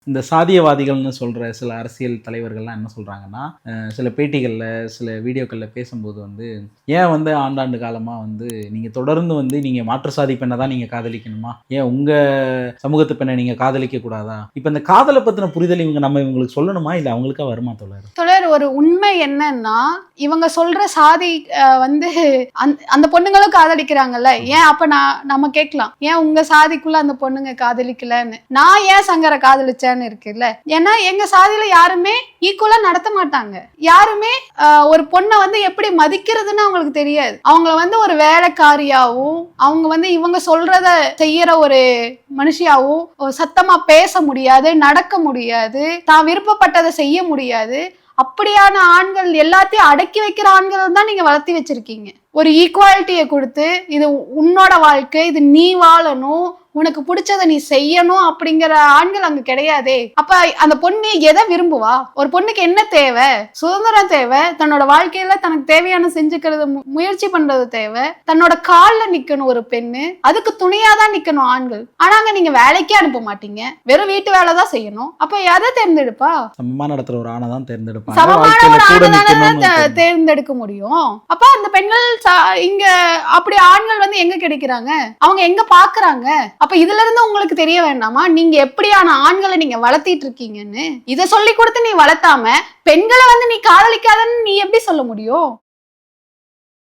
இந்த சாதியவாதிகள்னு சொல்ற சில அரசியல் தலைவர்கள்லாம் என்ன சொல்றாங்கன்னா, சில பேட்டிகள்ல, சில வீடியோக்கள்ல பேசும்போது வந்து, ஏன் வந்து ஆண்டாண்டு காலமா வந்து நீங்க தொடர்ந்து வந்து நீங்க மாற்று சாதி பெண்ணை தான் நீங்க காதலிக்கணுமா? ஏன் உங்க சமூகத்து பெண்ணை நீங்க காதலிக்க கூடாதா? இப்ப இந்த காதலை பத்தின புரிதல் இவங்களுக்கு சொல்லணுமா? இல்ல அவங்களுக்கா வருமா தோழர்? தோழர், ஒரு உண்மை என்னன்னா, இவங்க சொல்ற சாதி வந்து அந்த பொண்ணுங்களும் காதலிக்கிறாங்கல்ல. ஏன் அப்ப நம்ம கேட்கலாம், ஏன் உங்க சாதிக்குள்ள அந்த பொண்ணுங்க காதலிக்கலன்னு. நான் ஏன் சங்கரை காதலிச்சேன்னு இருக்குல்ல. ஏன்னா எங்க சாதியில யாருமே ஈக்குவலா நடத்த மாட்டாங்க. யாருமே ஒரு பொண்ணை வந்து எப்படி மதிக்கிறதுன்னு அவங்களுக்கு தெரியாது. அவங்கள வந்து ஒரு வேலைக்காரியாவும், அவங்க வந்து இவங்க சொல்றத செய்யற ஒரு மனுஷியாவும் சத்தமா பேச முடியாது, நடக்க முடியாது, தான் விருப்பப்பட்டதை செய்ய முடியாது. அப்படியான ஆண்கள் எல்லாத்தையும் அடக்கி வைக்கிற ஆண்கள் தான் நீங்க வளர்த்தி வச்சிருக்கீங்க. ஒரு ஈக்குவாலிட்டியை கொடுத்து, இது உன்னோட வாழ்க்கை, இது நீ வாழணும், உனக்கு பிடிச்சதை நீ செய்யணும் அப்படிங்கிற ஆண்கள் அங்க கிடையாதே. அப்ப அந்த பொண்ணு எதை விரும்புவா? ஒரு பொண்ணுக்கு என்ன தேவை? சுதந்திரம் தேவை, தன்னோட வாழ்க்கையில தனக்கு தேவையான செஞ்சுக்கிறது முயற்சி பண்றது தேவை, தன்னோட கால்ல நிக்கணும் ஒரு பெண்ணு, அதுக்கு துணையாதான் நிக்கணும் ஆண்கள். ஆனாங்க நீங்க வேலைக்கே அனுப்ப மாட்டீங்க, வெறும் வீட்டு வேலை தான் செய்யணும். அப்ப எதை தேர்ந்தெடுப்பா? சமமா நடத்துற ஒரு ஆணை தான் தேர்ந்தெடுப்பாங்க. சமமான ஒரு ஆணை தான் தேர்ந்தெடுக்க முடியும். அப்ப அந்த பெண்கள் இங்க அப்படி ஆண்கள் வந்து எங்க கிடைக்கிறாங்க? அவங்க எங்க பாக்குறாங்க? அப்ப இதுல இருந்து உங்களுக்கு தெரிய வேண்டாமா நீங்க எப்படியான ஆண்களை நீங்க வளர்த்திட்டு இருக்கீங்கன்னு? இதை சொல்லி கொடுத்து நீ வளர்த்தாம பெண்களை வந்து நீ காதலிக்காதன்னு நீ எப்படி சொல்ல முடியும்?